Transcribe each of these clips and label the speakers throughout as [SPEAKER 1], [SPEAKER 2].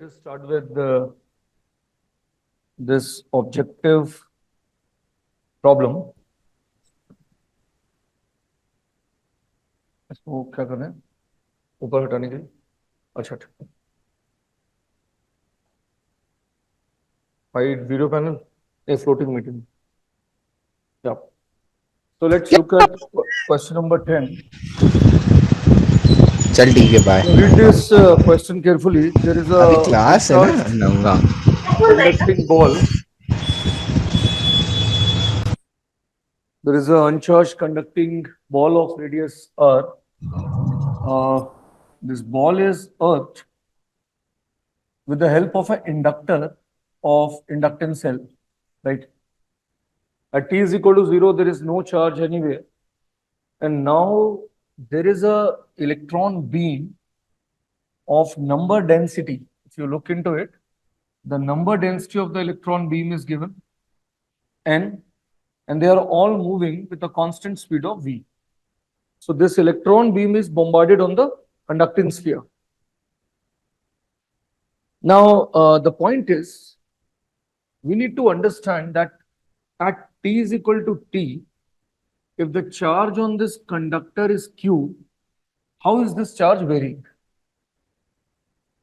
[SPEAKER 1] let us start with this objective problem. इसको क्या करना है? ऊपर हटाने के लिए? अच्छा ठीक. Hide video panel, a floating meeting. Yeah. So let's look at question number 10.
[SPEAKER 2] चल ठीक है bye.
[SPEAKER 1] Read this question carefully. There is a
[SPEAKER 2] अभी क्लास है ना नंगा.
[SPEAKER 1] conducting ball. There is an uncharged conducting ball of radius r. This ball is earthed with the help of an inductor of inductance cell, right? At t is equal to 0, there is no charge anywhere. And now there is a electron beam of number density. If you look into it, the number density of the electron beam is given, n, and they are all moving with a constant speed of v. So this electron beam is bombarded on the conducting sphere. Now, the point is, we need to understand that at t is equal to t, if the charge on this conductor is q, how is this charge varying?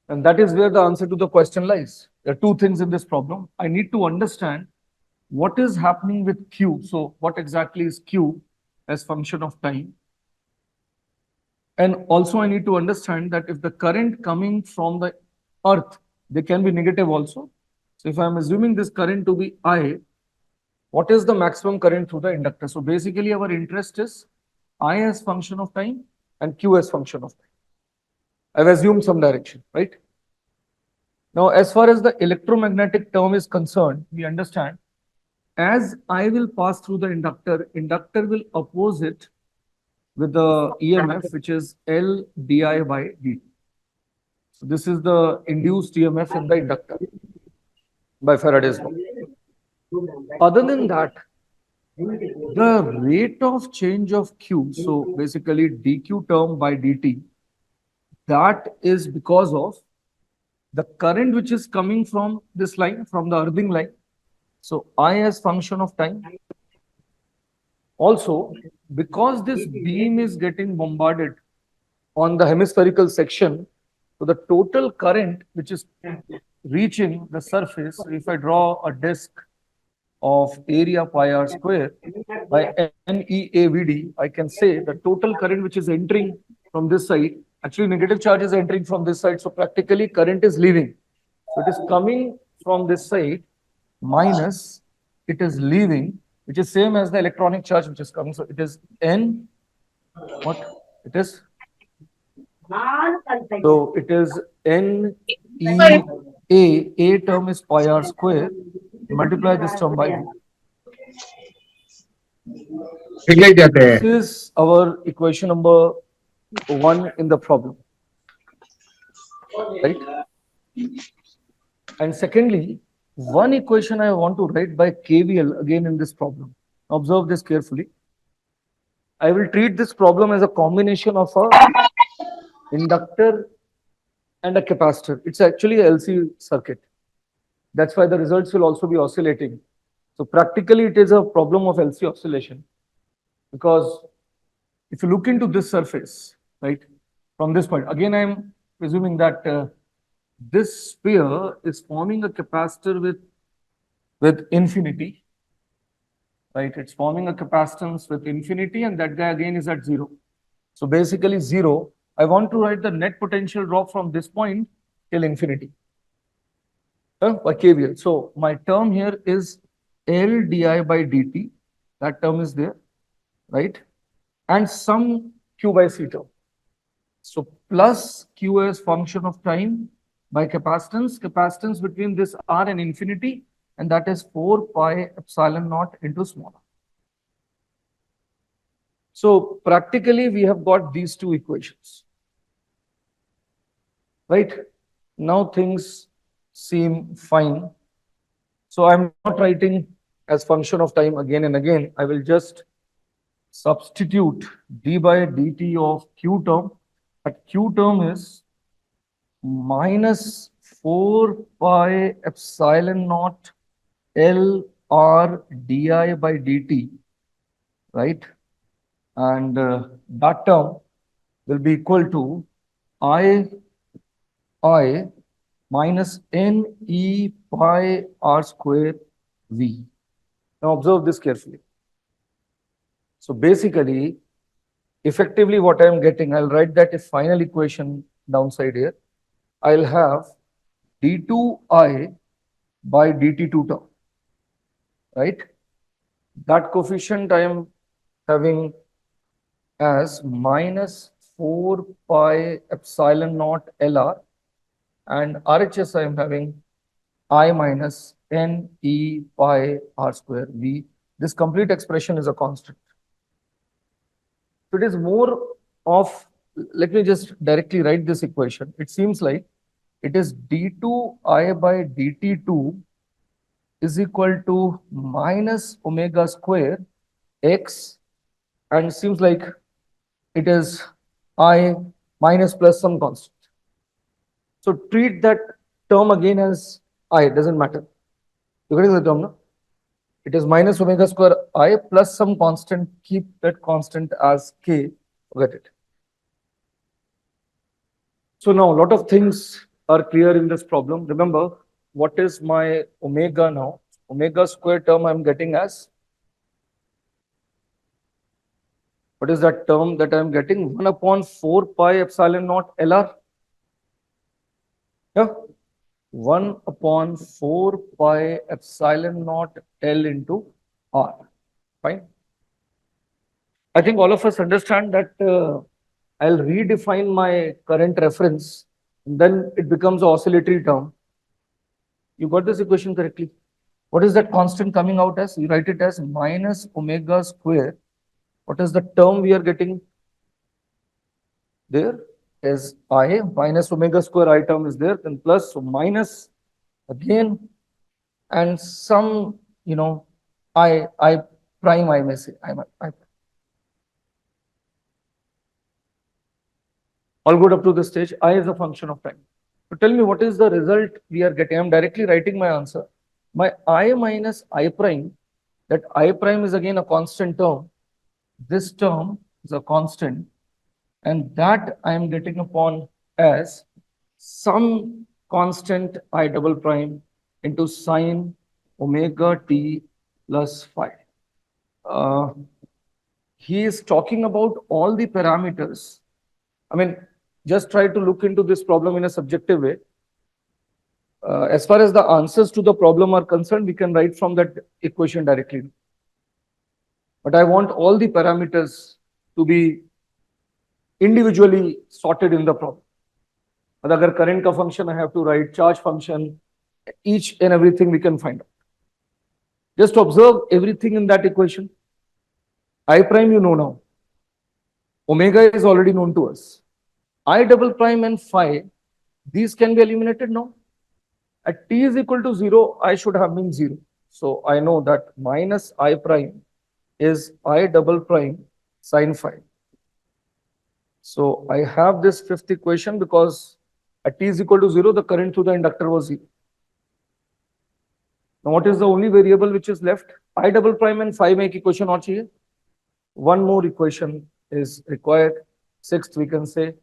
[SPEAKER 1] And that is where the answer to the question lies. There are two things in this problem. I need to understand what is happening with q. So what exactly is q as function of time? And also I need to understand that if the current coming from the earth, they can be negative also. So if I am assuming this current to be I, what is the maximum current through the inductor? So basically our interest is I as function of time and q as function of time. I've assumed some direction, right? Now, as far as the electromagnetic term is concerned, we understand as I will pass through the inductor, inductor will oppose it with the EMF, which is L di by dt. So this is the induced EMF in the inductor by Faraday's law. Other than that, the rate of change of Q, so basically dq term by dt, that is because of the current which is coming from this line, from the earthing line. So I as function of time. Also, because this beam is getting bombarded on the hemispherical section, so the total current which is reaching the surface, so if I draw a disk of area pi r square by NEAVD, I can say the total current which is entering from this side, actually negative charge is entering from this side, so practically current is leaving. So it is coming from this side minus it is leaving, which is same as the electronic charge which is coming. So it is N, what it is? So it is N E A term is pi r square, multiply this term by V. This is our equation number 1 in the problem, right? And secondly, one equation I want to write by KVL again in this problem. Observe this carefully. I will treat this problem as a combination of a inductor and a capacitor. It's actually a LC circuit. That's why the results will also be oscillating. So practically it is a problem of LC oscillation, because if you look into this surface, right, from this point, again I am presuming that this sphere is forming a capacitor with infinity, right? It's forming a capacitance with infinity, and that guy again is at 0. So basically 0. I want to write the net potential drop from this point till infinity by KVL. So my term here is L di by dt. That term is there, right? And some q by c term. So plus q as function of time by capacitance, capacitance between this r and infinity, and that is 4 pi epsilon naught into small r. So practically we have got these two equations, right? Now things seem fine. So I'm not writing as function of time again and again. I will just substitute d by dt of q term. But q term is minus 4 pi epsilon naught L R di by dt, right? And that term will be equal to I minus n e pi r square v. Now observe this carefully. So basically, effectively what I am getting, I'll write that as final equation downside here. I'll have d2I by dt2 term, right? That coefficient I am having as minus 4 pi epsilon naught LR, and RHS I am having I minus n e pi r square v. This complete expression is a constant. So it is more of, let me just directly write this equation. It seems like it is d2I by dt2 is equal to minus omega square x, and seems like it is I minus plus some constant. So treat that term again as I, it doesn't matter. You're getting the term, no? It is minus omega square I plus some constant, keep that constant as k, forget it. So now a lot of things are clear in this problem. Remember, what is my omega now? Omega square term I'm getting as, what is that term that I'm getting? 1 upon 4 pi epsilon naught LR. Yeah, 1 upon 4 pi epsilon naught L into R. Fine. I think all of us understand that I'll redefine my current reference, and then it becomes an oscillatory term. You got this equation correctly? What is that constant coming out as? You write it as minus omega square. What is the term we are getting there? Is I minus omega square I term is there, then plus, so minus again, and some, I prime, I may say, I. All good up to this stage. I is a function of time. So tell me, what is the result we are getting? I'm directly writing my answer. My I minus I prime, that I prime is again a constant term. This term is a constant, and that I am getting upon as some constant I double prime into sine omega t plus phi. He is talking about all the parameters. I mean, just try to look into this problem in a subjective way. As far as the answers to the problem are concerned, we can write from that equation directly. But I want all the parameters to be individually sorted in the problem. But agar current ka function, I have to write charge function, each and everything we can find out. Just observe everything in that equation. I prime you know now. Omega is already known to us. I double prime and phi, these can be eliminated now. At t is equal to 0, I should have been 0. So I know that minus I prime is I double prime sine phi. So I have this fifth equation because at t is equal to 0, the current through the inductor was 0. Now what is the only variable which is left? I double prime and phi make equation or chahiye. One more equation is required, sixth we can say.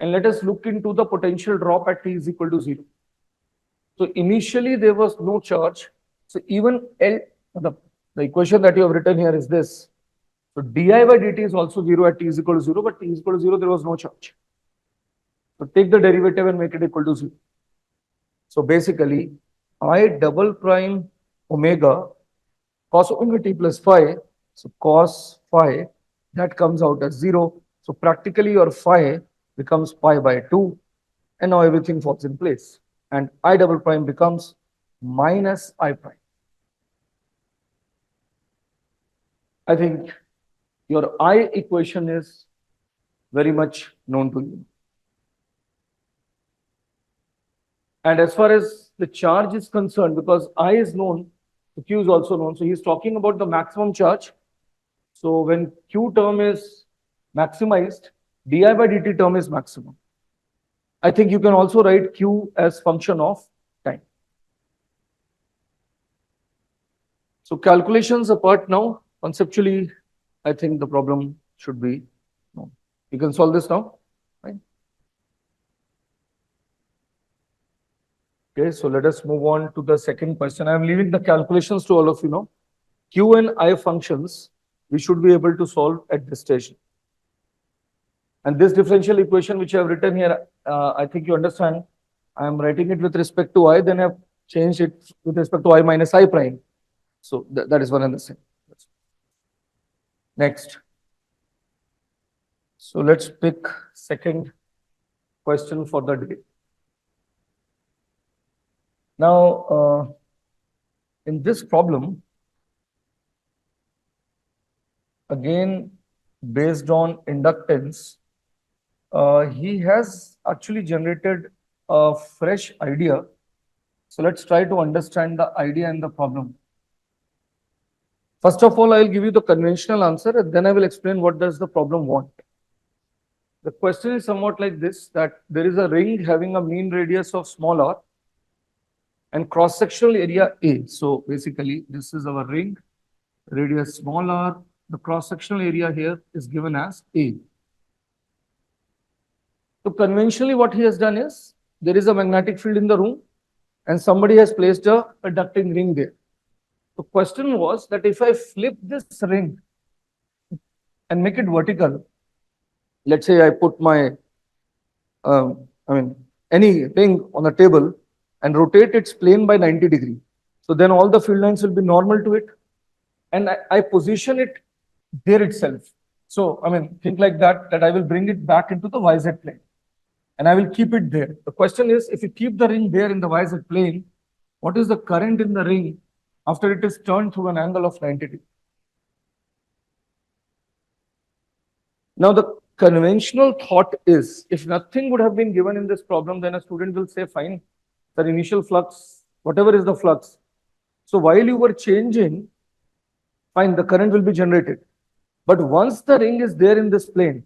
[SPEAKER 1] And let us look into the potential drop at t is equal to 0. So initially there was no charge. So even L, the equation that you have written here is this. So di by dt is also 0 at t is equal to 0, but t is equal to 0, there was no charge. So take the derivative and make it equal to 0. So basically, I double prime omega cos omega t plus phi, so cos phi, that comes out as 0. So practically your phi becomes pi by 2, and now everything falls in place. And I double prime becomes minus I prime. I think your I equation is very much known to you. And as far as the charge is concerned, because I is known, so Q is also known. So he's talking about the maximum charge. So when Q term is maximized, di by dt term is maximum. I think you can also write Q as function of So calculations apart now, conceptually, I think the problem should be known. You can solve this now, right? Okay, so let us move on to the second question. I am leaving the calculations to all of you now. Q and I functions, we should be able to solve at this station. And this differential equation which I have written here, I think you understand. I am writing it with respect to I, then I have changed it with respect to I minus I prime. So that is one and the same. Next. So let's pick second question for the day. Now, in this problem, again, based on inductance, he has actually generated a fresh idea. So let's try to understand the idea and the problem. First of all, I'll give you the conventional answer and then I will explain what does the problem want. The question is somewhat like this, that there is a ring having a mean radius of small r and cross-sectional area A. So basically, this is our ring, radius small r. The cross-sectional area here is given as A. So conventionally, what he has done is, there is a magnetic field in the room and somebody has placed a conducting ring there. The question was that if I flip this ring and make it vertical, let's say I put my, any ring on the table and rotate its plane by 90 degrees. So then all the field lines will be normal to it. And I position it there itself. So, think like that I will bring it back into the YZ plane. And I will keep it there. The question is, if you keep the ring there in the YZ plane, what is the current in the ring after it is turned through an angle of 90 degrees? Now, the conventional thought is, if nothing would have been given in this problem, then a student will say, fine, the initial flux, whatever is the flux. So while you were changing, fine, the current will be generated. But once the ring is there in this plane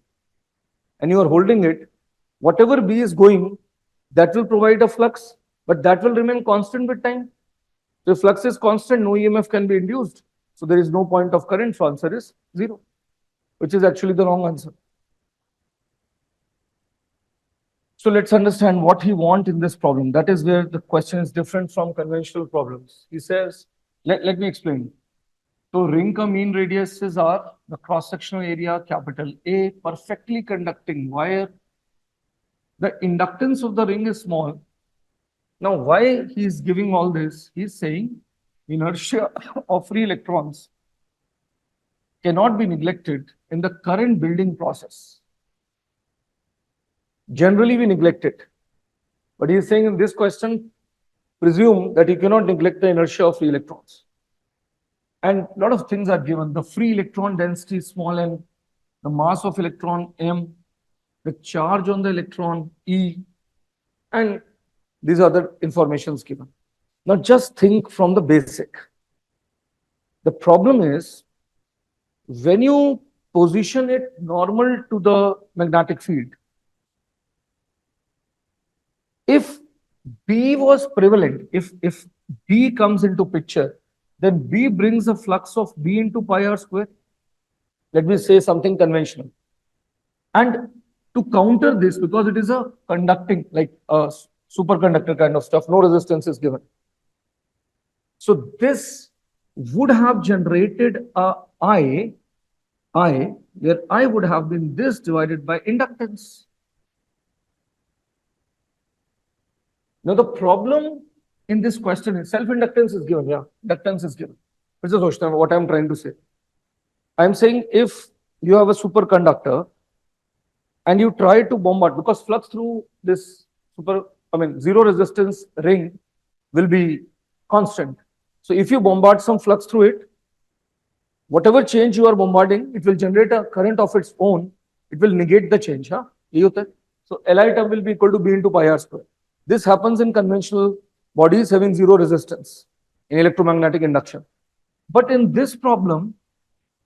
[SPEAKER 1] and you are holding it, whatever B is going, that will provide a flux, but that will remain constant with time. So if flux is constant, no EMF can be induced. So there is no point of current. So answer is 0, which is actually the wrong answer. So let's understand what he wants in this problem. That is where the question is different from conventional problems. He says, let me explain. So ring ka mean radiuses are the cross-sectional area capital A, perfectly conducting wire. The inductance of the ring is small. Now, why he is giving all this? He is saying inertia of free electrons cannot be neglected in the current building process. Generally, we neglect it. But he is saying in this question, presume that you cannot neglect the inertia of free electrons. And a lot of things are given. The free electron density is small m, the mass of electron m, the charge on the electron E, and these other informations given. Now just think from the basic. The problem is, when you position it normal to the magnetic field, if B was prevalent, if B comes into picture, then B brings a flux of B into pi r square. Let me say something conventional. And to counter this, because it is a conducting, like a superconductor kind of stuff, no resistance is given. So this would have generated a I, where I would have been this divided by inductance. Now the problem in this question is self-inductance is given, yeah, inductance is given. This is what I'm trying to say. I'm saying if you have a superconductor and you try to bombard, because flux through this zero resistance ring will be constant. So if you bombard some flux through it, whatever change you are bombarding, it will generate a current of its own. It will negate the change. Huh? So Li term will be equal to B into pi r square. This happens in conventional bodies having zero resistance in electromagnetic induction. But in this problem,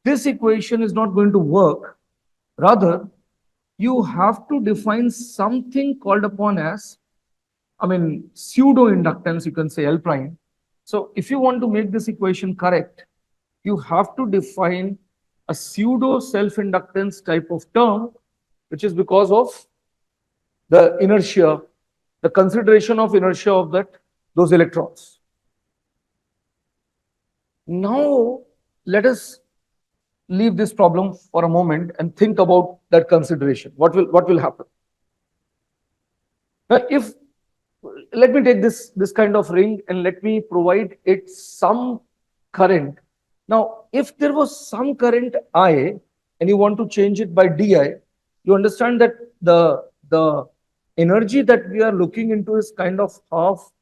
[SPEAKER 1] this equation is not going to work. Rather, you have to define something called upon as, pseudo inductance, you can say L prime. So if you want to make this equation correct, you have to define a pseudo self-inductance type of term, which is because of the inertia, the consideration of inertia of those electrons. Now, let us leave this problem for a moment and think about that consideration. What will happen? Now, if let me take this kind of ring and let me provide it some current. Now, if there was some current I and you want to change it by di, you understand that the energy that we are looking into is kind of half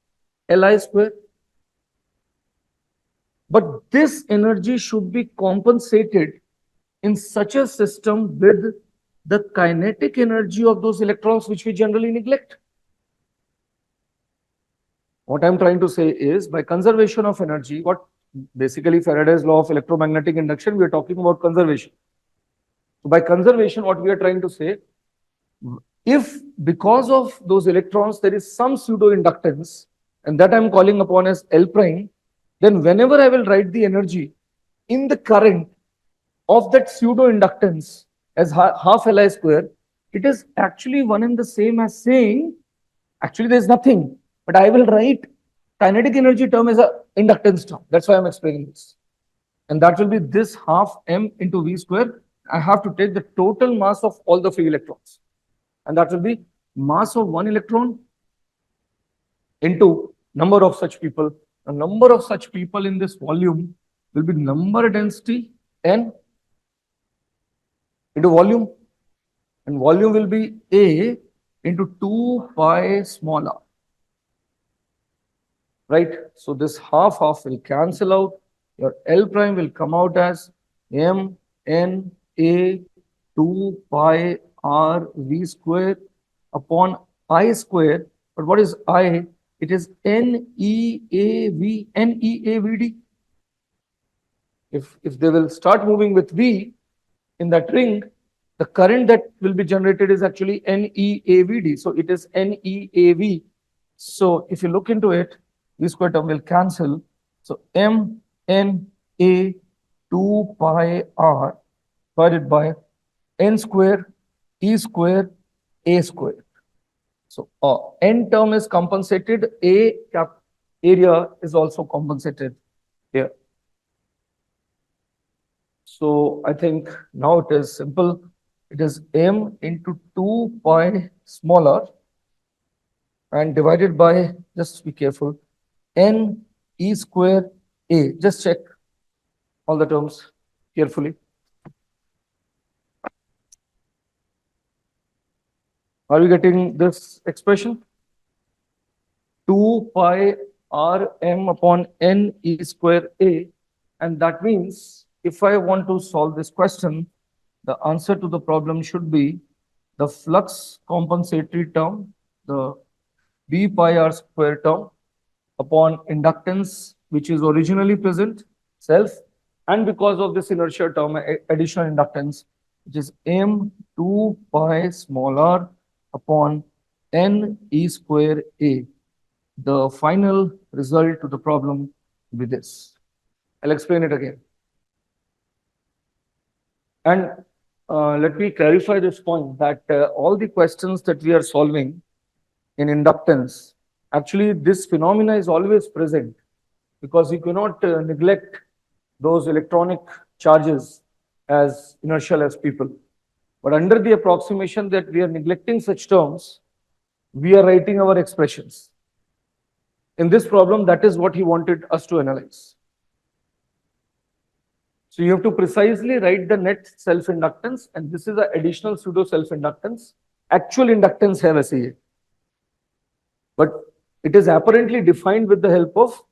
[SPEAKER 1] Li square. But this energy should be compensated in such a system with the kinetic energy of those electrons, which we generally neglect. What I'm trying to say is, by conservation of energy, what basically Faraday's law of electromagnetic induction, we are talking about conservation. So by conservation, what we are trying to say, if because of those electrons there is some pseudo inductance, and that I'm calling upon as L prime, then whenever I will write the energy in the current of that pseudo inductance as half Li square, it is actually one and the same as saying, actually there is nothing, but I will write kinetic energy term as a inductance term. That's why I'm explaining this. And that will be this half m into v square. I have to take the total mass of all the free electrons. And that will be mass of one electron into number of such people. The number of such people in this volume will be number density n into volume. And volume will be A into 2 pi small r. Right? So this half will cancel out. Your L prime will come out as m n a 2 pi r v square upon I square. But what is I? It is n e a v d. If they will start moving with v in that ring, the current that will be generated is actually NEAVD. So it is NEAV. So if you look into it, V square term will cancel. So MNA 2 pi R divided by N square, E square, A square. So N term is compensated, area is also compensated here. So I think now it is simple. It is m into 2 pi smaller and divided by, just be careful, n e square a. Just check all the terms carefully. Are we getting this expression? 2 pi r m upon n e square a. And that means if I want to solve this question, the answer to the problem should be the flux compensatory term, the b pi r square term upon inductance, which is originally present, self, and because of this inertia term, additional inductance, which is m 2 pi small r upon n e square a. The final result to the problem will be this. I'll explain it again. And let me clarify this point that all the questions that we are solving in inductance, actually this phenomena is always present because you cannot neglect those electronic charges as inertial as people. But under the approximation that we are neglecting such terms, we are writing our expressions. In this problem, that is what he wanted us to analyze. So you have to precisely write the net self-inductance, and this is an additional pseudo self-inductance. Actual inductance है वैसे ये, but it is apparently defined with the help of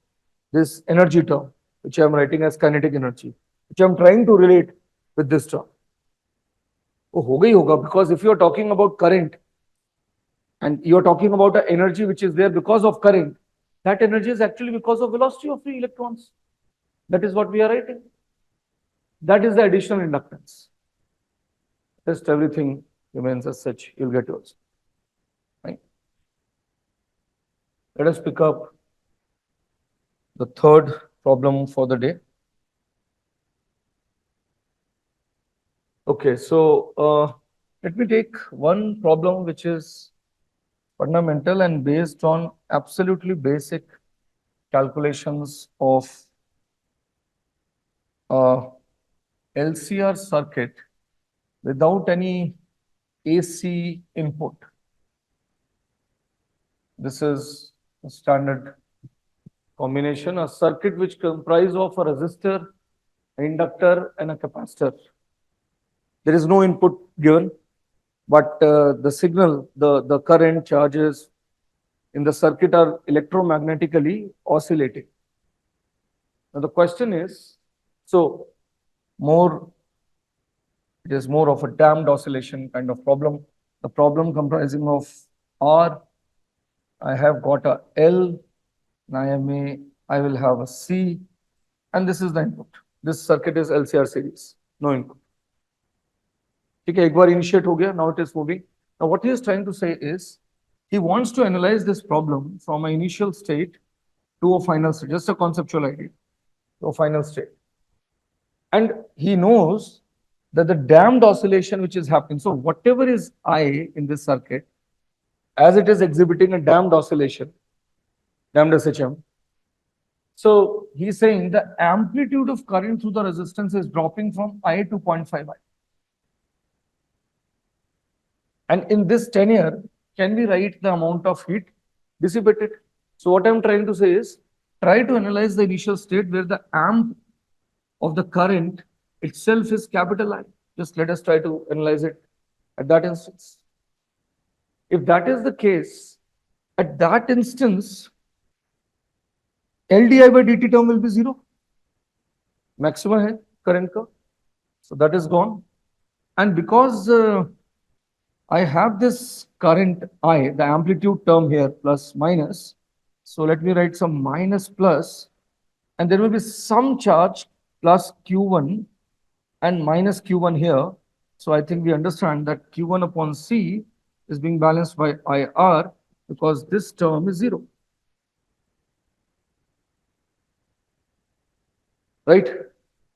[SPEAKER 1] this energy term, which I am writing as kinetic energy, which I am trying to relate with this term. वो होगा ही होगा, because if you are talking about current and you are talking about an energy which is there because of current, that energy is actually because of velocity of free electrons. That is what we are writing. That is the additional inductance. Just everything remains as such, you'll get yours. Right? Let us pick up the third problem for the day. Okay, so let me take one problem which is fundamental and based on absolutely basic calculations of uh, LCR circuit without any AC input. This is a standard combination, a circuit which comprises of a resistor, inductor, and a capacitor. There is no input given, but the signal, the current charges in the circuit are electromagnetically oscillating. Now the question is, so more, it is more of a damped oscillation kind of problem. The problem comprising of R, I have got a L, I will have a C, and this is the input. This circuit is LCR series, no input. Okay, एक बार initiate हो गया, now it is moving. Now what he is trying to say is, he wants to analyze this problem from an initial state to a final state, just a conceptual idea, to a final state. And he knows that the damped oscillation which is happening, so whatever is I in this circuit, as it is exhibiting a damped oscillation, damped SHM, so he's saying the amplitude of current through the resistance is dropping from I to 0.5 I. And in this tenure, can we write the amount of heat dissipated? So what I'm trying to say is, try to analyze the initial state where the amp of the current itself is capital I. Just let us try to analyze it at that instance. If that is the case, at that instance, LDI by dt term will be 0. Maximum hai current ka. So that is gone. And because I have this current I, the amplitude term here, plus minus. So let me write some minus plus, and there will be some charge plus Q1 and minus Q1 here. So I think we understand that Q1 upon C is being balanced by IR because this term is 0. Right?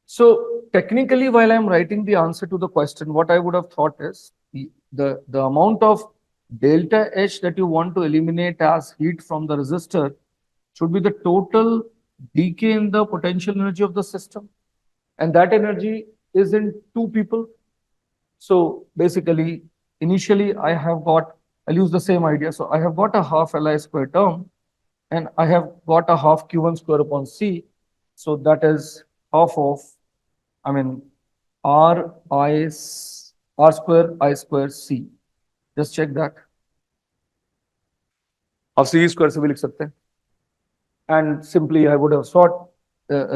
[SPEAKER 1] So technically, while I'm writing the answer to the question, what I would have thought is the amount of delta H that you want to eliminate as heat from the resistor should be the total decay in the potential energy of the system. And that energy is in two people. So basically, initially I have got, I'll use the same idea. So I have got a half Li square term and I have got a half Q1 square upon C. So that is half of, I mean, R square I square C. Just check that. Half C square से भी लिख सकते हैं. And simply I would have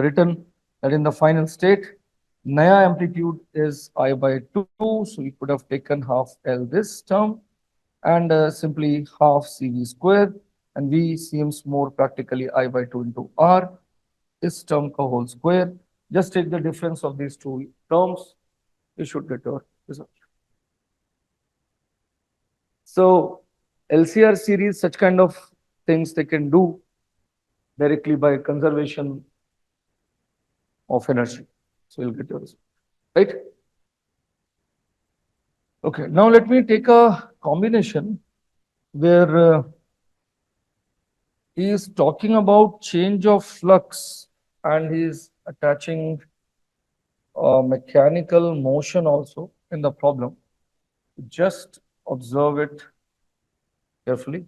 [SPEAKER 1] written that in the final state, naya amplitude is I by 2, so we could have taken half L this term and simply half CV square, and V seems more practically I by 2 into R, this term ka whole square. Just take the difference of these two terms, you should get your result. So LCR series, such kind of things they can do directly by conservation of energy. So you'll get your result, right? Okay, now let me take a combination where he is talking about change of flux and he is attaching mechanical motion also in the problem. Just observe it carefully.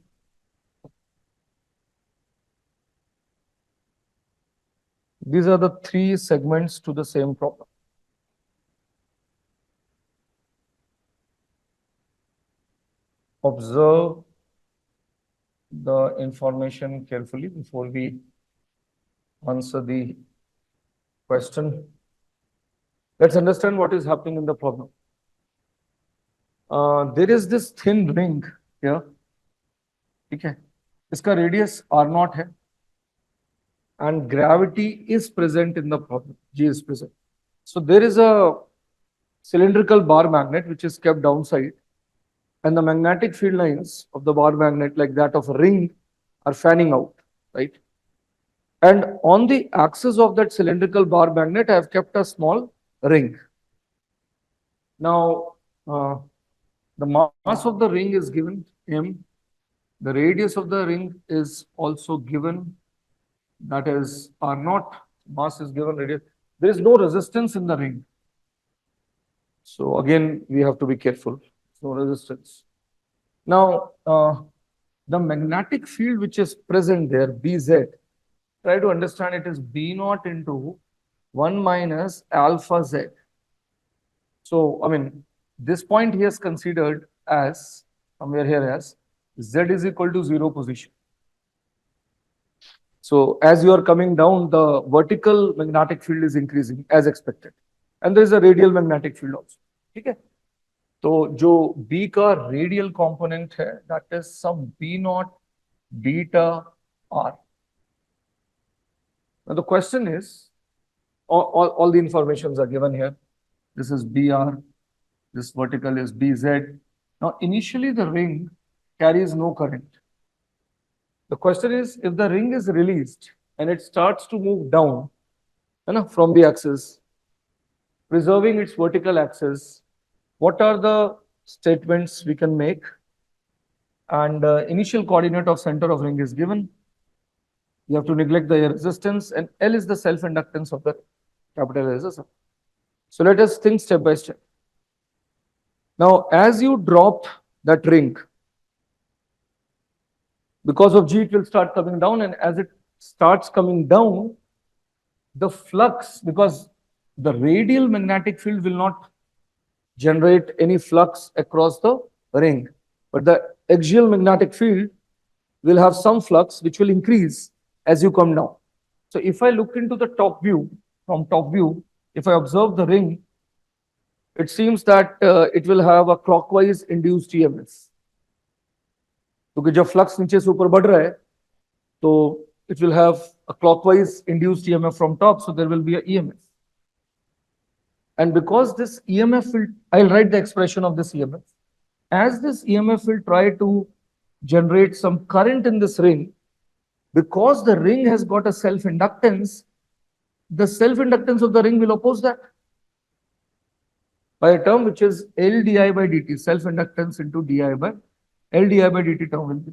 [SPEAKER 1] These are the three segments to the same problem. Observe the information carefully before we answer the question. Let's understand what is happening in the problem. There is this thin ring here. Okay. Iska radius R0 hai. And gravity is present in the problem. G is present. So there is a cylindrical bar magnet which is kept downside, and the magnetic field lines of the bar magnet, like that of a ring, are fanning out, right? And on the axis of that cylindrical bar magnet, I have kept a small ring. Now, the mass of the ring is given m. The radius of the ring is also given, that is r naught. Mass is given, radius. There is no resistance in the ring. So again, we have to be careful. No resistance. Now, the magnetic field which is present there, Bz, try to understand it is B naught into 1 minus alpha z. So, I mean, this point he has considered as, somewhere here as, z is equal to 0 position. So, as you are coming down, the vertical magnetic field is increasing as expected. And there is a radial magnetic field also. Okay? तो जो B का radial component है that is sum B not beta R. Now the question is, all the informations are given here. This is BR, this vertical is BZ. Now initially the ring carries no current. The question is, if the ring is released and it starts to move down from the axis, preserving its vertical axis, what are the statements we can make? And initial coordinate of center of ring is given. You have to neglect the resistance, and L is the self-inductance of the capital resistance. So let us think step by step. Now, as you drop that ring, because of G, it will start coming down, and as it starts coming down, the flux, because the radial magnetic field will not generate any flux across the ring, but the axial magnetic field will have some flux which will increase as you come down. So if I look into the top view, from top view, if I observe the ring, it seems that it will have a clockwise induced EMF. क्योंकि जब flux नीचे से ऊपर बढ़ रहा है, तो it will have a clockwise induced EMF from top, so there will be a EMF. And because this EMF will, I'll write the expression of this EMF. As this EMF will try to generate some current in this ring, because the ring has got a self-inductance, the self-inductance of the ring will oppose that by a term which is L di by dt, self-inductance into di by L di by dt term will be.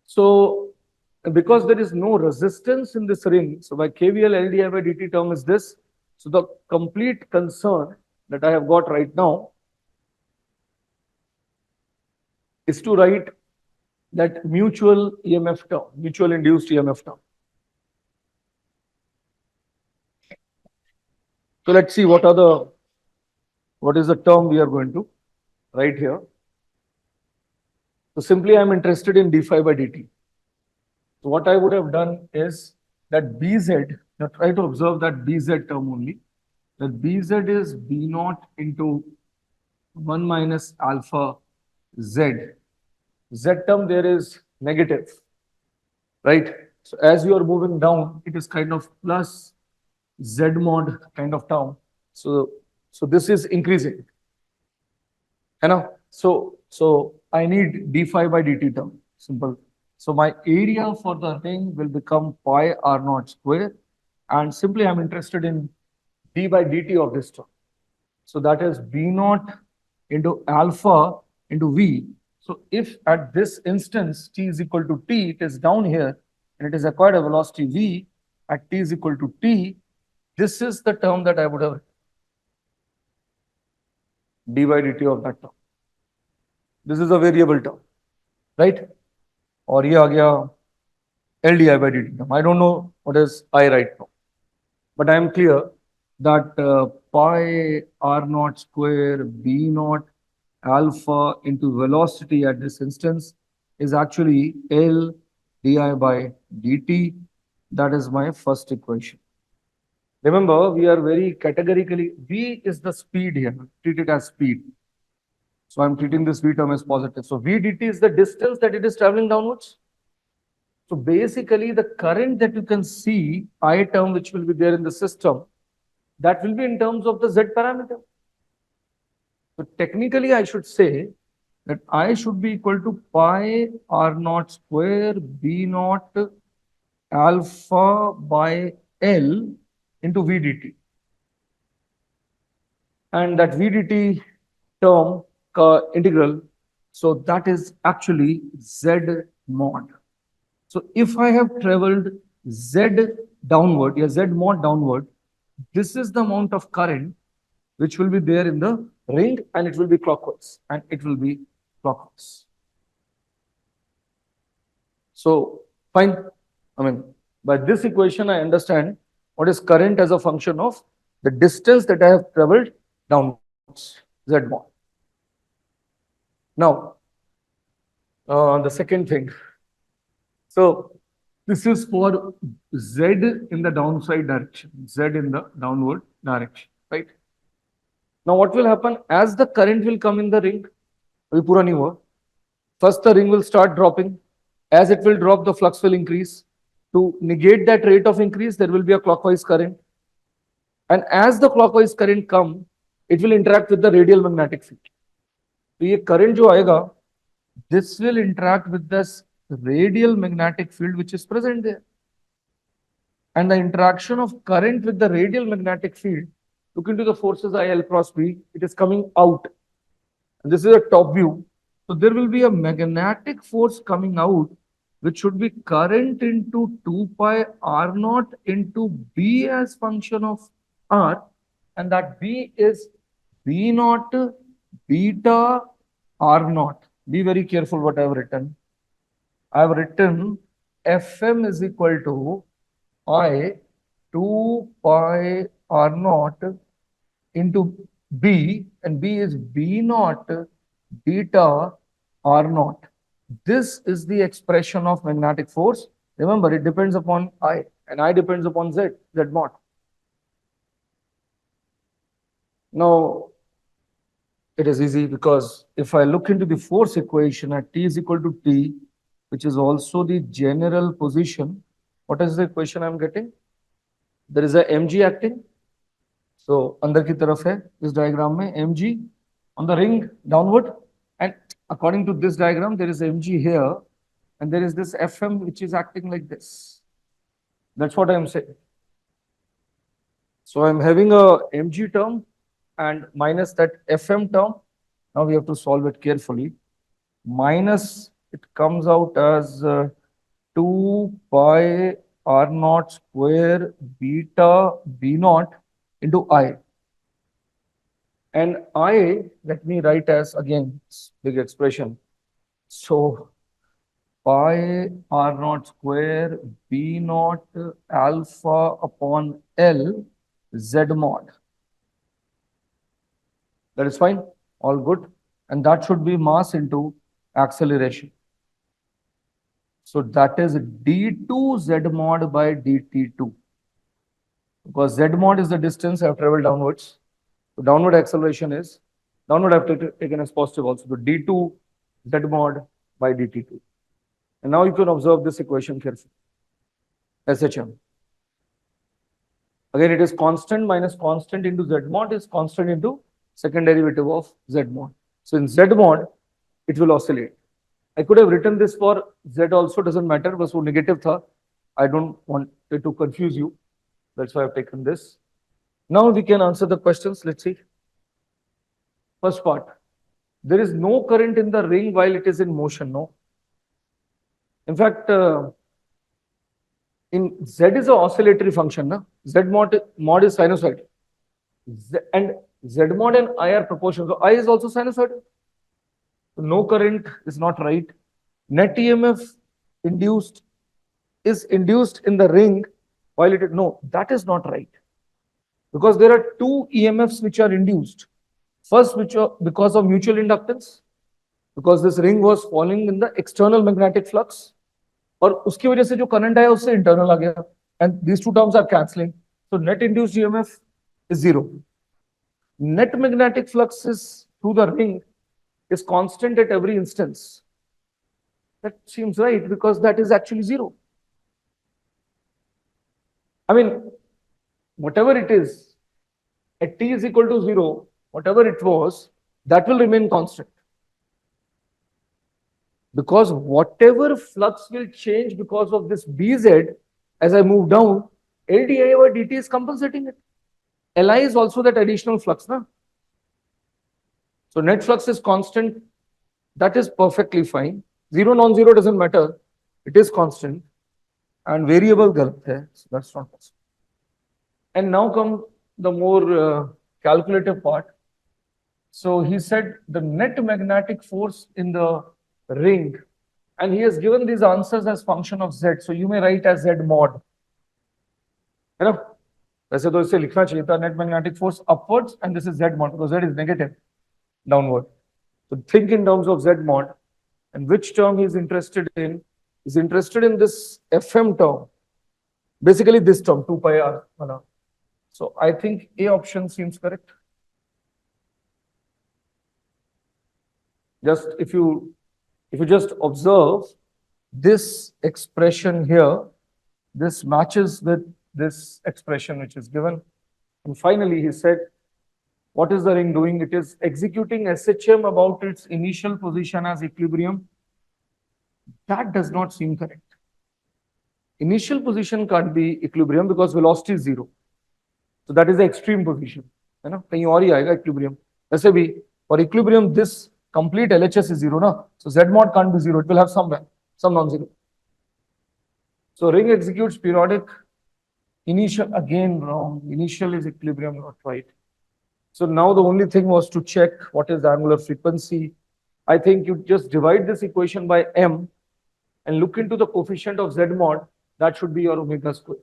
[SPEAKER 1] So, because there is no resistance in this ring, so my KVL L di by dt term is this. So the complete concern that I have got right now is to write that mutual EMF term, mutual induced EMF term. So let's see what is the term we are going to write here. So simply I'm interested in d phi by dt. So what I would have done is that Bz, now try to observe that Bz term only, that Bz is B naught into 1 minus alpha Z. Z term there is negative, right? So as you are moving down, it is kind of plus Z mod kind of term. So this is increasing. So I need d phi by dt term, simple. So my area for the ring will become pi r naught square, and simply I'm interested in d by dt of this term. So that is B naught into alpha into V. So if at this instance t is equal to t, it is down here, and it is acquired a velocity V at t is equal to t, this is the term that I would have d by dt of that term. This is a variable term, right? और ये आ गया L di by dt term. I don't know what is I right now, but I am clear that pi r naught square B naught alpha into velocity at this instance is actually L di by dt. That is my first equation. Remember, we are very categorically, V is the speed here, treat it as speed. So I'm treating this V term as positive. So V dt is the distance that it is traveling downwards. So basically the current that you can see, I term which will be there in the system, that will be in terms of the Z parameter. So technically I should say that I should be equal to pi r naught square B naught alpha by L into V dt. and that VDT term integral, so that is actually Z mod. So if I have traveled Z downward, yeah, Z mod downward, this is the amount of current which will be there in the ring, and it will be clockwise, and it will be clockwise. So fine. I mean, by this equation, I understand what is current as a function of the distance that I have traveled downwards, Z mod. Now, the second thing. So this is for Z in the downside direction, Z in the downward direction, right? Now what will happen as the current will come in the ring? अभी पूरा नहीं हुआ. First the ring will start dropping. As it will drop, the flux will increase. To negate that rate of increase, there will be a clockwise current. And as the clockwise current come, it will interact with the radial magnetic field. तो ये current जो आएगा, this will interact with this radial magnetic field which is present there. And the interaction of current with the radial magnetic field, look into the forces I L cross B, it is coming out. And this is a top view. So there will be a magnetic force coming out, which should be current into 2 pi R naught into B as function of R. And that B is B naught beta R naught. Be very careful what I have written. I have written Fm is equal to I 2 pi R naught into B, and B is B naught beta R naught. This is the expression of magnetic force. Remember, it depends upon I, and I depends upon Z, Z mod. Now, it is easy because if I look into the force equation at T is equal to T, which is also the general position, what is the equation I am getting? There is a mg acting. So, अंदर की तरफ है इस diagram में mg on the ring downward, and according to this diagram, there is mg here, and there is this Fm which is acting like this. That's what I am saying. So I am having a mg term and minus that Fm term. Now we have to solve it carefully. Minus, it comes out as 2 pi R naught square beta B naught into I. And I, let me write as, again, big expression. So pi R naught square B naught alpha upon L Z mod. That is fine, all good. And that should be mass into acceleration. So that is d2 Z mod by dt2. Because Z mod is the distance I have traveled downwards. So downward acceleration is, downward I have taken as positive also. So d2 Z mod by dt2. And now you can observe this equation carefully. SHM. Again, it is constant minus constant into Z mod is constant into second derivative of Z mod. So in Z mod, it will oscillate. I could have written this for Z also, doesn't matter, but so negative tha. I don't want it to confuse you. That's why I've taken this. Now we can answer the questions. Let's see. First part. There is no current in the ring while it is in motion, no? In fact, in Z is an oscillatory function, no? Z mod is sinusoid. And Z mod and I are proportional. So I is also sinusoidal. So no current is not right. Net EMF induced is induced in the ring while it is, no, that is not right. Because there are two EMFs which are induced. First, which are because of mutual inductance, because this ring was falling in the external magnetic flux. और उसकी वजह से जो current आया उससे internal आ गया. And these two terms are cancelling. So net induced EMF is 0. Net magnetic flux is through the ring is constant at every instance. That seems right because that is actually 0. I mean, whatever it is, at t is equal to 0, whatever it was, that will remain constant. Because whatever flux will change because of this Bz, as I move down, LdI over dt is compensating it. Li is also that additional flux, na? So net flux is constant. That is perfectly fine. Zero non-zero doesn't matter. It is constant. And variable galat hai. So that's not possible. And now come the more calculative part. So he said the net magnetic force in the ring, and he has given these answers as function of z. So you may write as z mod. है ना? वैसे तो इसे लिखना चाहिए था net magnetic force upwards, and this is z mod because z is negative downward. So think in terms of z mod, and which term he is interested in? Is interested in this Fm term, basically this term 2 pi r. So I think A option seems correct. Just if you just observe this expression here, this matches with this expression which is given. And finally, he said, what is the ring doing? It is executing SHM about its initial position as equilibrium. That does not seem correct. Initial position can't be equilibrium because velocity is zero. So that is the extreme position. है ना? कहीं और ही आएगा equilibrium. वैसे भी for equilibrium this complete LHS is zero, na? So Z mod can't be zero. It will have somewhere, some non-zero. So ring executes periodic initial, again wrong. Initial is equilibrium, not right. So now the only thing was to check what is the angular frequency. I think you just divide this equation by m and look into the coefficient of Z mod. That should be your omega square.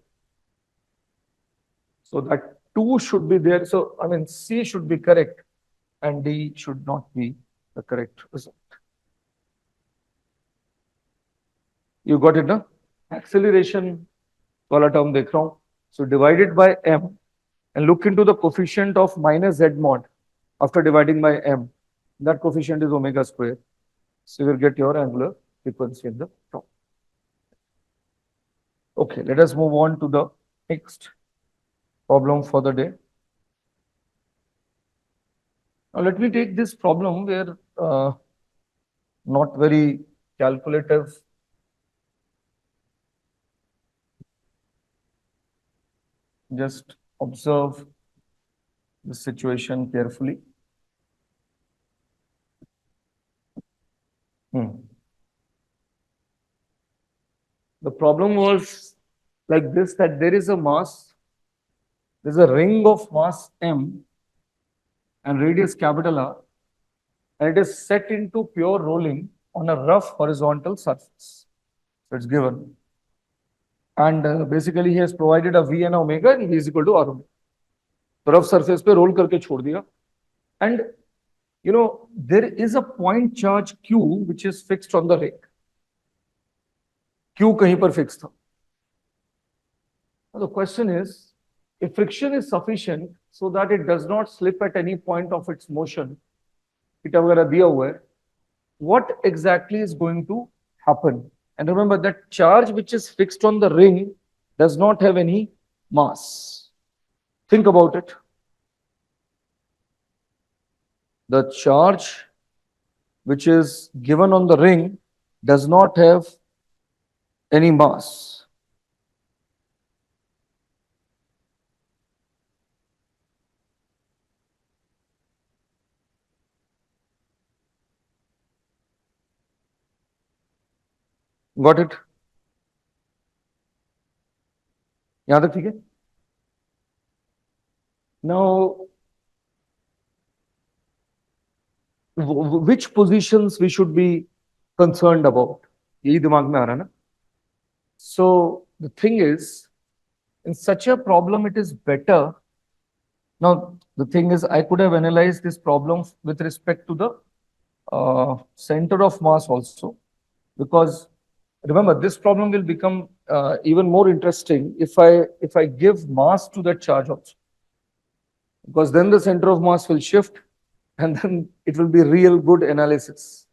[SPEAKER 1] So that 2 should be there. So I mean C should be correct and D should not be the correct result. You got it, na? Acceleration वाला term देख रहा हूँ. So divide it by m and look into the coefficient of minus z mod after dividing by m. That coefficient is omega square. So you will get your angular frequency in the term. Okay, let us move on to the next problem for the day. Now let me take this problem where not very calculative. Just observe the situation carefully. The problem was like this, that there is a mass, there's a ring of mass m and radius capital R, and it is set into pure rolling on a rough horizontal surface. So it's given. And basically he has provided a V and omega and V is equal to R omega. So rough surface पे roll करके छोड़ दिया. And you know, there is a point charge Q which is fixed on the ring. Q कहीं पर fixed था. Now the question is, if friction is sufficient so that it does not slip at any point of its motion, theta वगैरह दिया हुआ है, what exactly is going to happen? And remember that charge which is fixed on the ring does not have any mass. Think about it. The charge which is given on the ring does not have any mass. Got it? यहाँ तक ठीक है? Now, which positions we should be concerned about? यही दिमाग में आ रहा है ना? So the thing is, in such a problem, it is better. Now the thing is, I could have analyzed this problem with respect to the center of mass also, because remember this problem will become even more interesting if I give mass to that charge also, because then the center of mass will shift and then it will be real good analysis.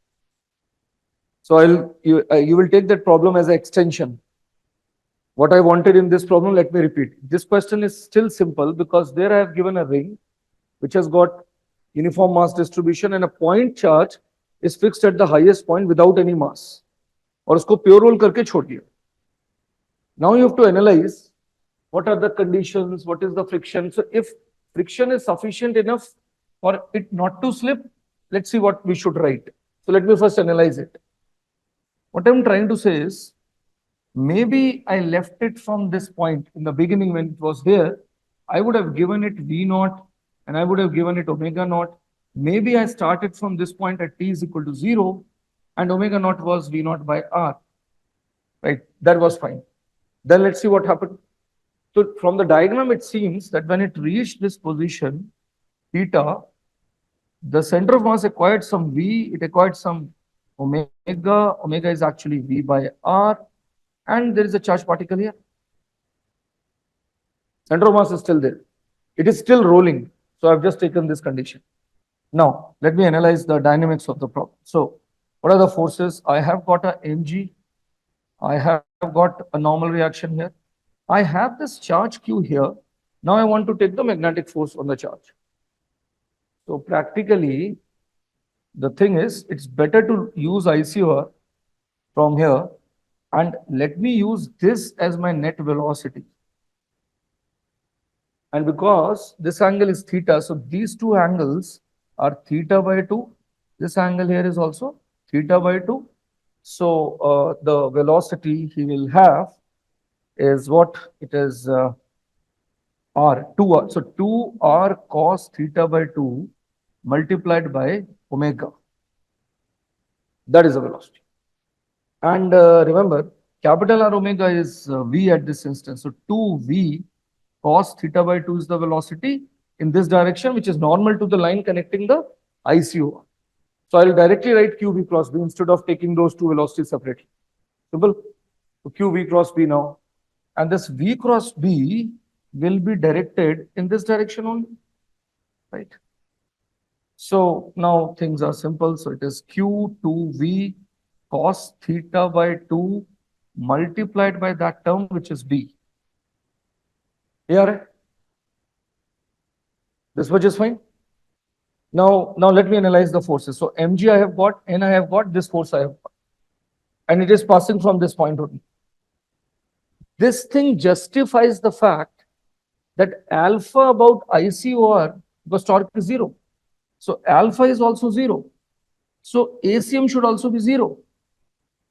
[SPEAKER 1] So you will take that problem as an extension. What I wanted in this problem, let me repeat. This question is still simple because there I have given a ring which has got uniform mass distribution and a point charge is fixed at the highest point without any mass. और उसको pure roll करके छोड़ दिया. Now you have to analyze what are the conditions, what is the friction. So if friction is sufficient enough for it not to slip, let's see what we should write. So let me first analyze it. What I'm trying to say is, maybe I left it from this point in the beginning when it was here. I would have given it V naught and I would have given it omega naught. Maybe I started from this point at t is equal to 0 and omega naught was V naught by R. Right, that was fine. Then let's see what happened. So from the diagram, it seems that when it reached this position, theta, the center of mass acquired some V, it acquired some omega. Omega is actually V by R, and there is a charged particle here. Center of mass is still there. It is still rolling. So I've just taken this condition. Now, let me analyze the dynamics of the problem. So, what are the forces? I have got a mg. I have got a normal reaction here. I have this charge q here. Now I want to take the magnetic force on the charge. So practically, the thing is, it's better to use ICOR from here, and let me use this as my net velocity. And because this angle is theta, so these two angles are theta by 2. This angle here is also theta by 2. So the velocity he will have is what? It is r, 2r. So 2r cos theta by 2 multiplied by omega. That is the velocity. And remember, capital R omega is v at this instance. So 2v cos theta by 2 is the velocity in this direction, which is normal to the line connecting the ICOR. So I'll directly write qv cross b instead of taking those two velocities separately. Simple. So qv cross b now. And this v cross b will be directed in this direction only. Right. So now things are simple. So it is q2v cos theta by 2 multiplied by that term, which is b. Here, this much is fine. Now let me analyze the forces. So mg I have got, n I have got, this force I have got. And it is passing from this point only. This thing justifies the fact that alpha about ICOR, because torque is 0. So alpha is also 0. So ACM should also be 0.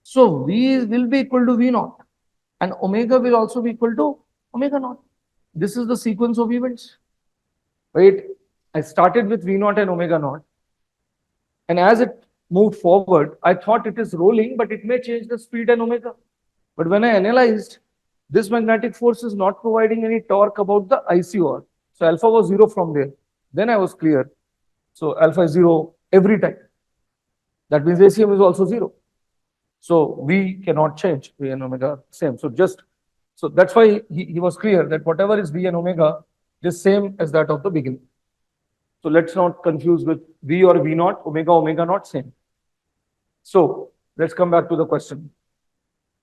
[SPEAKER 1] So V will be equal to V naught. And omega will also be equal to omega naught. This is the sequence of events. Right? I started with V naught and omega naught. And as it moved forward, I thought it is rolling, but it may change the speed and omega. But when I analyzed, this magnetic force is not providing any torque about the ICOR. So alpha was 0 from there. Then I was clear. So alpha is 0 every time. That means ACM is also 0. So V cannot change. V and omega same. So that's why he was clear that whatever is V and omega is same as that of the beginning. So let's not confuse with V or V naught, omega naught, same. So let's come back to the question.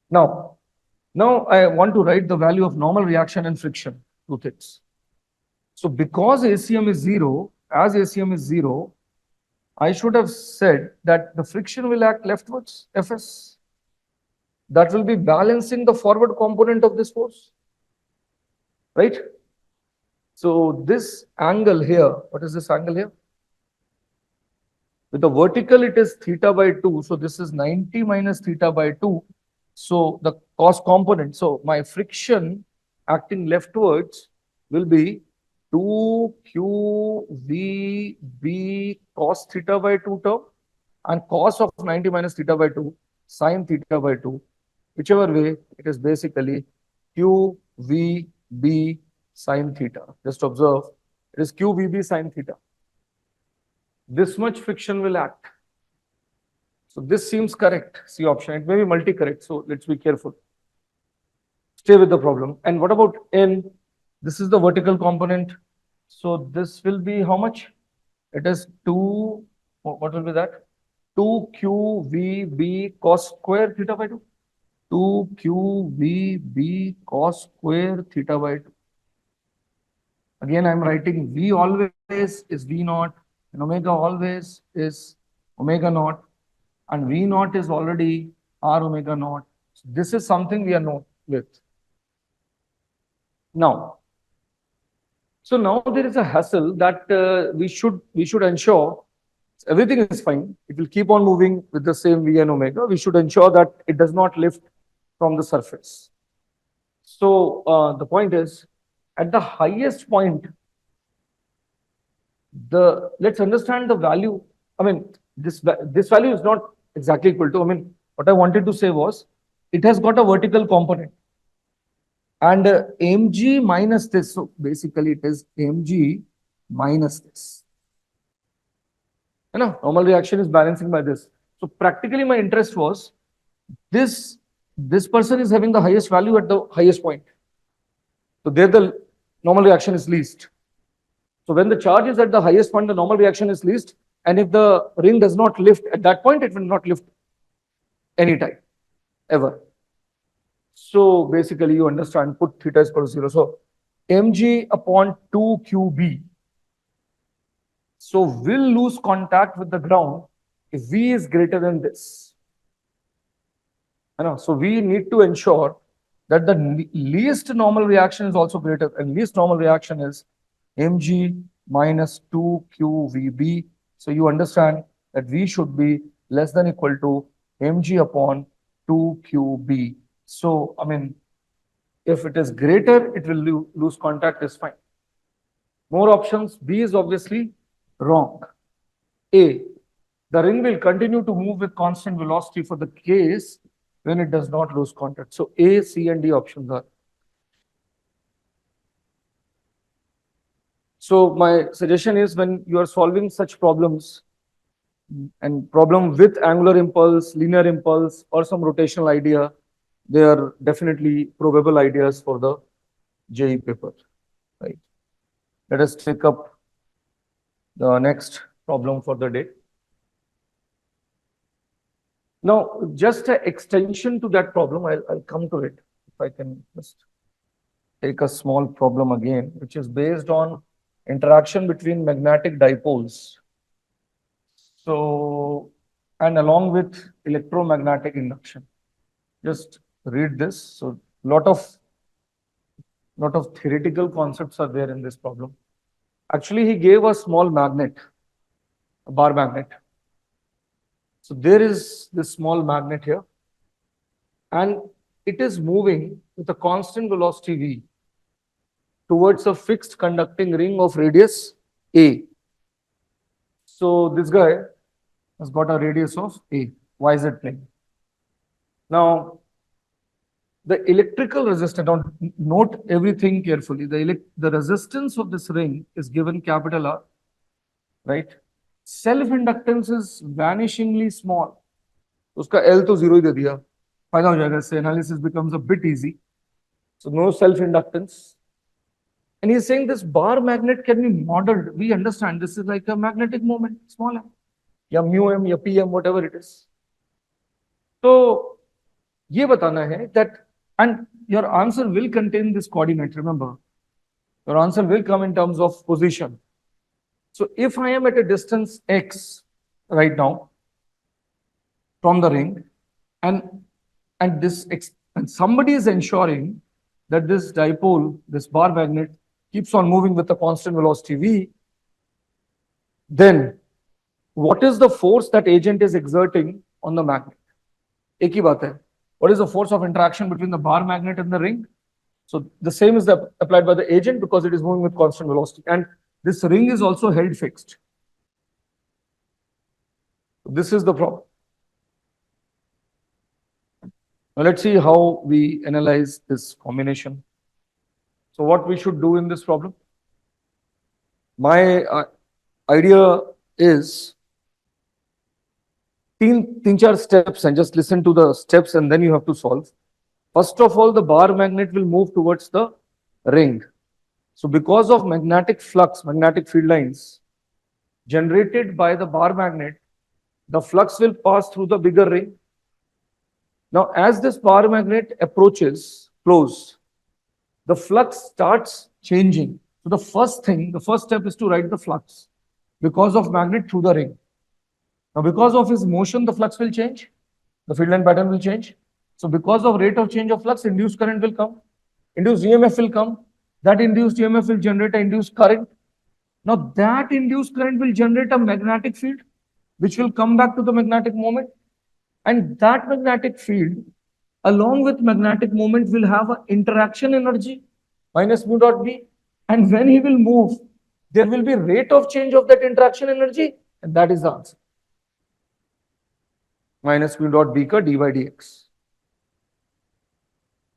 [SPEAKER 1] Now I want to write the value of normal reaction and friction, two things. So because ACM is 0, as ACM is 0, I should have said that the friction will act leftwards, Fs. That will be balancing the forward component of this force. Right? So this angle here, what is this angle here? With the vertical, it is theta by 2. So this is 90 minus theta by 2. So the cos component, so my friction acting leftwards will be 2qvb cos theta by 2 term, and cos of 90 minus theta by 2 sin theta by 2. Whichever way, it is basically qvb sin theta. Just observe, it is qvb sin theta. This much friction will act. So this seems correct, C option. It may be multi-correct, so let's be careful. Stay with the problem. And what about N? This is the vertical component. So this will be how much? It is 2, what will be that? 2qvb cos square theta by 2. 2qvb cos square theta by 2. Again, I'm writing V always is V naught, and omega always is omega naught. And V naught is already R omega naught. So this is something we are known with. Now, so now there is a hassle that we should ensure Everything is fine. It will keep on moving with the same V and omega. We should ensure that it does not lift from the surface. So the point is, at the highest point, let's understand the value. I mean, this value is not exactly equal to. I mean, what I wanted to say was, it has got a vertical component, and mg minus this. So basically, it is mg minus this. You know, normal reaction is balancing by this. So practically, my interest was this person is having the highest value at the highest point. So there, the normal reaction is least. So when the charge is at the highest point, the normal reaction is least. And if the ring does not lift at that point, it will not lift anytime, ever. So basically, you understand, put theta is equal to 0. So mg upon 2qb. So will lose contact with the ground if V is greater than this. I know. So we need to ensure that the least normal reaction is also greater, and least normal reaction is mg minus 2qvb. So you understand that V should be less than equal to mg upon 2qb. So, I mean, if it is greater, it will lose contact, is fine. More options. B is obviously wrong. A, the ring will continue to move with constant velocity for the case when it does not lose contact. So A, C, and D options are. So my suggestion is, when you are solving such problems, and problem with angular impulse, linear impulse, or some rotational idea, they are definitely probable ideas for the JEE paper, right? Let us take up the next problem for the day. Now, just an extension to that problem, I'll come to it. If I can just take a small problem again, which is based on interaction between magnetic dipoles. So, and along with electromagnetic induction. Just read this. So, lot of theoretical concepts are there in this problem. Actually, he gave a small magnet, a bar magnet. So there is this small magnet here, and it is moving with a constant velocity v towards a fixed conducting ring of radius a. So this guy has got a radius of a, YZ plane. Now, the electrical resistance, now note everything carefully. The resistance of this ring is given capital R, right? Self-inductance is vanishingly small. Uska L to 0 ही दे दिया. फायदा हो जाएगा इससे. Analysis becomes a bit easy. So no self-inductance. And he's saying this bar magnet can be modeled. We understand this is like a magnetic moment, small m, या mu m, या pm, whatever it is. So ये बताना है that, and your answer will contain this coordinate. Remember, your answer will come in terms of position. So if I am at a distance x right now from the ring, and somebody is ensuring that this dipole, this bar magnet, keeps on moving with a constant velocity v, then what is the force that agent is exerting on the magnet? एक ही बात है. What is the force of interaction between the bar magnet and the ring? So the same is applied by the agent, because it is moving with constant velocity. And this ring is also held fixed. This is the problem. Now let's see how we analyze this combination. So what we should do in this problem? My idea is तीन चार steps, and just listen to the steps and then you have to solve. First of all, the bar magnet will move towards the ring. So because of magnetic flux, magnetic field lines generated by the bar magnet, the flux will pass through the bigger ring. Now, as this bar magnet approaches close, the flux starts changing. So the first step is to write the flux because of magnet through the ring. Now, because of his motion, the flux will change. The field line pattern will change. So because of rate of change of flux, induced current will come. Induced EMF will come. That induced EMF will generate an induced current. Now that induced current will generate a magnetic field. which will come back to the magnetic moment. And that magnetic field, along with magnetic moment, will have an interaction energy minus mu dot B. And when he will move, there will be rate of change of that interaction energy, and that is the answer. Minus mu dot B ka dy dx.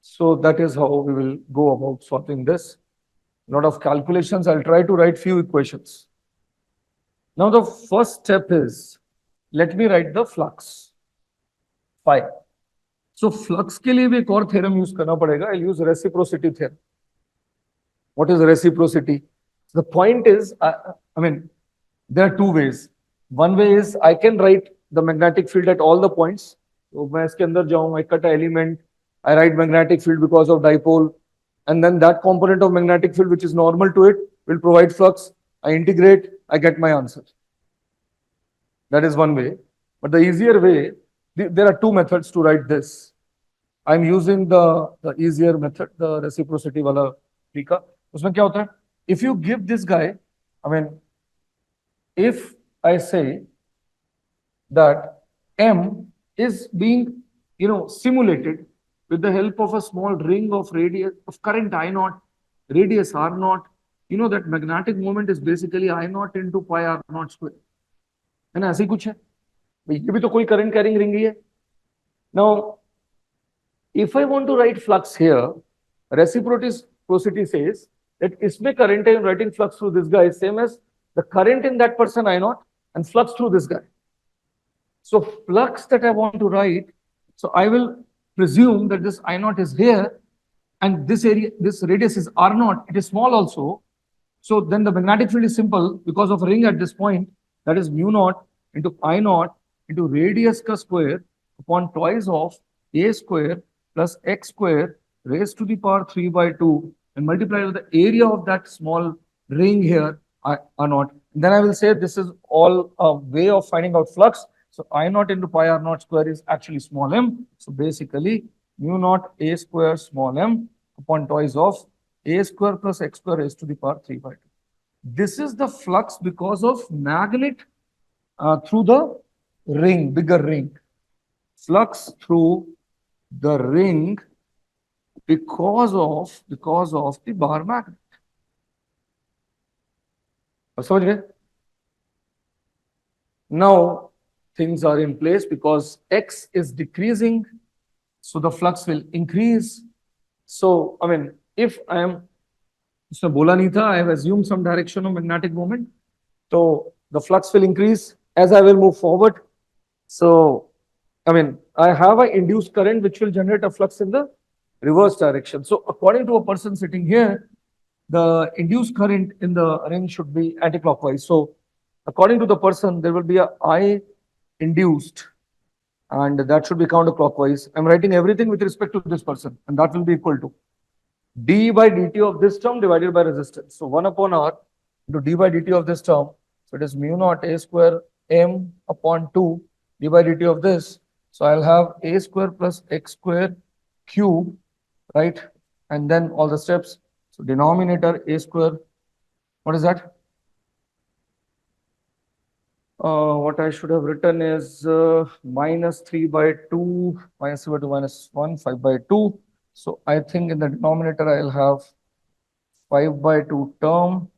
[SPEAKER 1] So that is how we will go about solving this. A lot of calculations. I'll try to write few equations. Now the first step is, let me write the flux phi. So flux के लिए भी एक और theorem use करना पड़ेगा. I'll use reciprocity theorem. What is reciprocity? The point is, I mean, there are two ways. One way is I can write the magnetic field at all the points. So मैं इसके अंदर जाऊँ, I cut an element, I write magnetic field because of dipole, and then that component of magnetic field which is normal to it will provide flux. I integrate, I get my answer. That is one way. But the easier way, there are two methods to write this. I'm using the easier method, the reciprocity wala trika. उसमें क्या होता है? If you give this guy, I mean, if I say that M is being, simulated with the help of a small ring of radius of current I naught, radius R naught, you know that magnetic moment is basically I naught into pi R naught square. है ना, ऐसे ही कुछ है. ये भी तो कोई current carrying ring ही है. Now, if I want to write flux here, reciprocity says that इसमें current I am writing flux through this guy is same as the current in that person I naught and flux through this guy. So flux that I want to write, so I will presume that this I naught is here and this area, this radius is R naught, it is small also. So then the magnetic field is simple because of a ring at this point, that is mu naught into I naught into radius ka square upon twice of a square plus x square raised to the power 3 by 2 and multiply with the area of that small ring here, I naught. And then I will say this is all a way of finding out flux. So I naught into pi R naught square is actually small m. So basically mu naught a square small m upon twice of a square plus x square raised to the power 3 by 2. This is the flux because of magnet through the ring, bigger ring. Flux through the ring because of the bar magnet. समझ गए? Now things are in place because x is decreasing, so the flux will increase. So I mean, if I am, उसने बोला नहीं था, I have assumed some direction of magnetic moment, so the flux will increase as I will move forward. So I mean, I have an induced current which will generate a flux in the reverse direction. So according to a person sitting here, the induced current in the ring should be anti-clockwise. So according to the person, there will be a I induced and that should be counterclockwise. I'm writing everything with respect to this person and that will be equal to d by dt of this term divided by resistance. So 1 upon r into d by dt of this term. So it is mu naught a square m upon 2 d by dt of this. So I'll have a square plus x square cube, right? And then all the steps. So denominator a square, what is that? What I should have written is minus 3 by 2, minus 3 by 2 minus 1, 5 by 2. So I think in the denominator I'll have 5 by 2 term.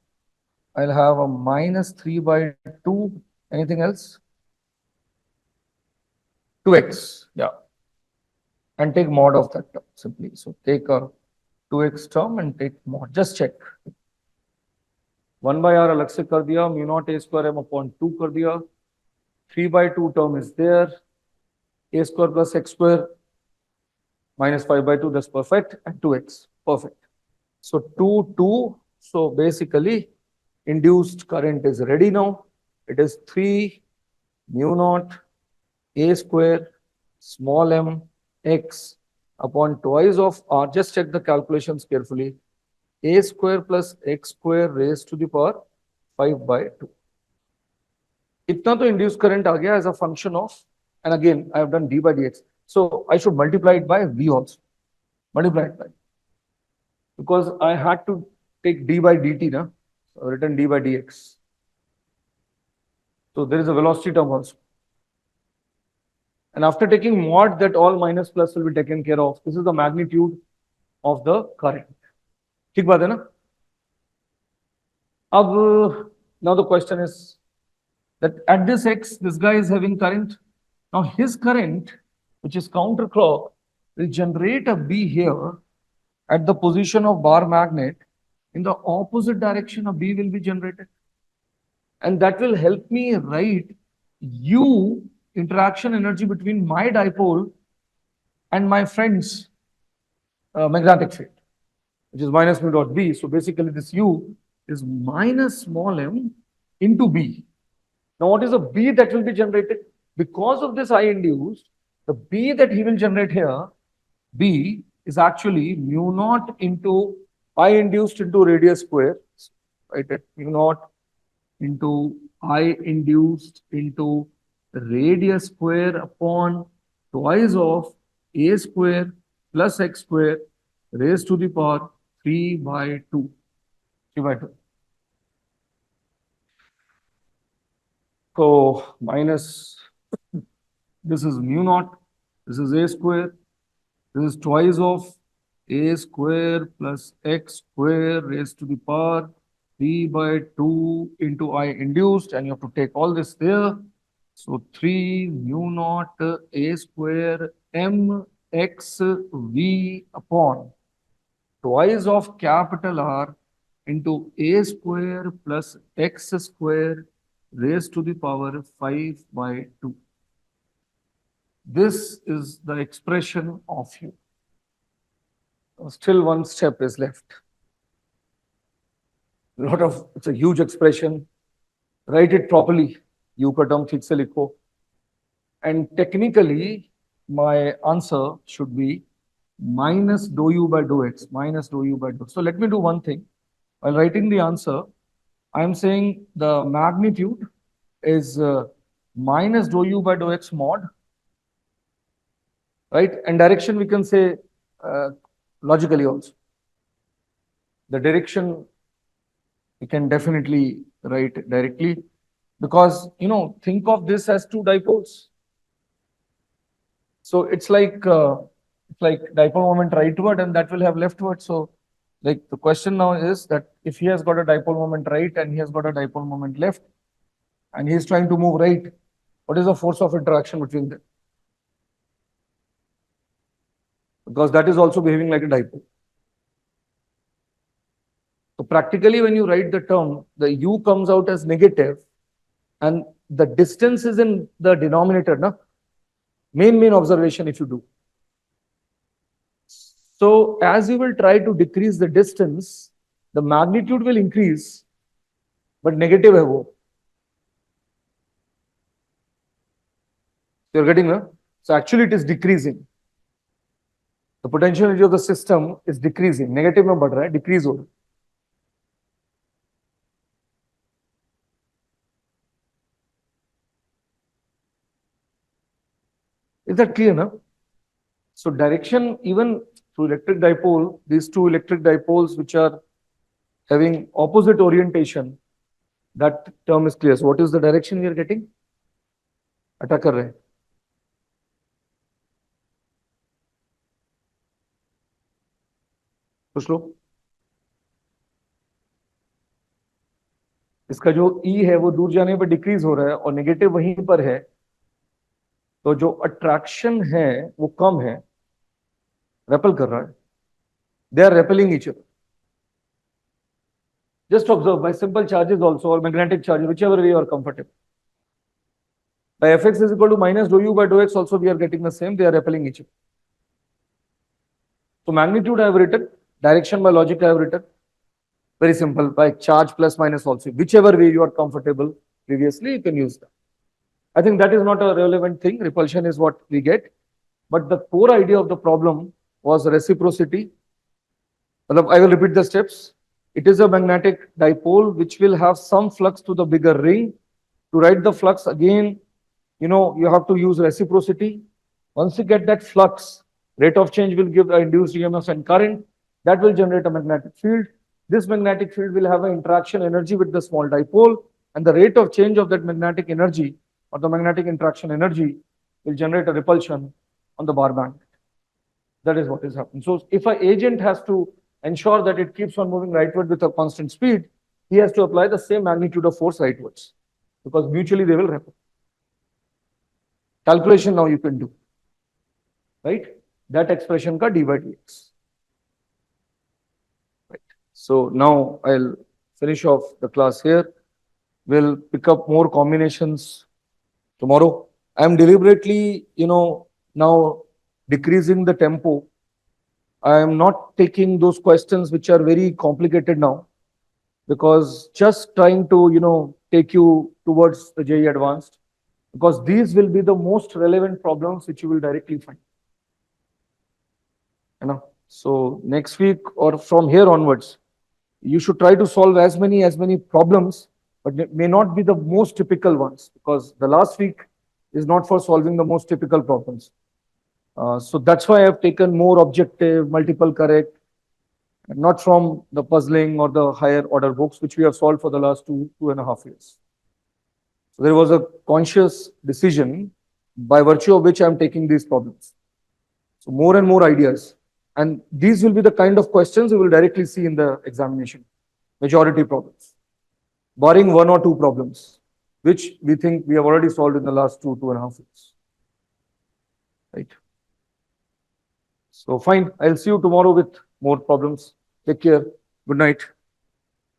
[SPEAKER 1] I'll have a minus 3 by 2. Anything else? 2x, yeah. And take mod of that term simply. So take a 2x term and take mod. Just check. 1 by r अलग से कर दिया, mu naught a square m upon 2 कर दिया. 3 by 2 term is there. A square plus x square minus 5 by 2, that's perfect. And 2x, perfect. So 2, 2. So basically, induced current is ready now. It is 3 mu naught a square small m x upon twice of r. Just check the calculations carefully. A square plus x square raised to the power 5 by 2. इतना तो induced current आ गया as a function of, and again I have done d by dx. So I should multiply it by v also. Multiply it by, because I had to take d by dt, na? So written d by dx. So there is a velocity term also. And after taking mod, that all minus plus will be taken care of. This is the magnitude of the current. ठीक बात है ना? अब now the question is that at this x, this guy is having current. Now his current, which is counter clock, will generate a B here at the position of bar magnet. In the opposite direction, a B will be generated. And that will help me write U interaction energy between my dipole and my friend's magnetic field, which is minus mu dot B. So basically this U is minus small m into B. Now what is the B that will be generated? Because of this I induced, the B that he will generate here, B is actually mu naught into I induced into radius square, right? Mu naught into I induced into radius square upon twice of a square plus x square raised to the power 3 by 2. 3 by 2. So minus, this is mu naught, this is a square, this is twice of a square plus x square raised to the power 3 by 2 into I induced, and you have to take all this there. So 3 mu naught a square m x v upon twice of capital R into a square plus x square raised to the power 5 by 2. This is the expression of U. Still one step is left. It's a huge expression. Write it properly. U का term ठीक से लिखो. And technically, my answer should be minus dou U by dou X, minus dou U by dou. So let me do one thing. While writing the answer, I am saying the magnitude is minus dou U by dou X mod, right? And direction we can say logically also. The direction we can definitely write directly because, think of this as two dipoles. So it's like dipole moment rightward and that will have leftward. So like the question now is that if he has got a dipole moment right and he has got a dipole moment left and he is trying to move right, what is the force of interaction between them? Because that is also behaving like a dipole. So practically when you write the term, the U comes out as negative and the distance is in the denominator, na? Main observation if you do. So as you will try to decrease the distance, the magnitude will increase, but negative hai wo. You're getting that? So actually it is decreasing. The potential energy of the system is decreasing. Negative mein badh raha hai, decrease ho raha hai. Is that clear now? So direction, even through electric dipole, these two electric dipoles which are having opposite orientation, that term is clear. So what is the direction we are getting? Attack kar rahe. पूछ लो. इसका जो E है वो दूर जाने पर decrease हो रहा है और नेगेटिव वहीं पर है, तो जो अट्रैक्शन है वो कम है, रेपल कर रहा है. They are repelling each other. Just observe by simple charges also or magnetic charges, whichever way you are comfortable. By Fx is equal to minus dou U by dou X also we are getting the same, they are repelling each other. So magnitude I have written, direction by logic I have written. Very simple, by charge plus minus also. Whichever way you are comfortable previously, you can use that. I think that is not a relevant thing. Repulsion is what we get. But the core idea of the problem was reciprocity. I will repeat the steps. It is a magnetic dipole which will have some flux to the bigger ring. To write the flux again, you have to use reciprocity. Once you get that flux, rate of change will give induced EMF and current. That will generate a magnetic field. This magnetic field will have an interaction energy with the small dipole. And the rate of change of that magnetic energy or the magnetic interaction energy will generate a repulsion on the bar band. That is what is happening. So if an agent has to ensure that it keeps on moving rightward with a constant speed, he has to apply the same magnitude of force rightwards, because mutually they will repel. Calculation now you can do, right? That expression ka d by dx. Right. So now I'll finish off the class here. We'll pick up more combinations tomorrow. I'm deliberately, now decreasing the tempo. I am not taking those questions which are very complicated now, because just trying to, take you towards the JEE Advanced, because these will be the most relevant problems which you will directly find. So next week or from here onwards, you should try to solve as many problems, but it may not be the most typical ones, because the last week is not for solving the most typical problems. So that's why I've taken more objective, multiple correct, not from the puzzling or the higher order books, which we have solved for the last 2.5 years. So there was a conscious decision by virtue of which I'm taking these problems. So more and more ideas. And these will be the kind of questions you will directly see in the examination. Majority problems. Barring one or two problems, which we think we have already solved in the last 2.5 years. Right. So fine. I'll see you tomorrow with more problems. Take care. Good night.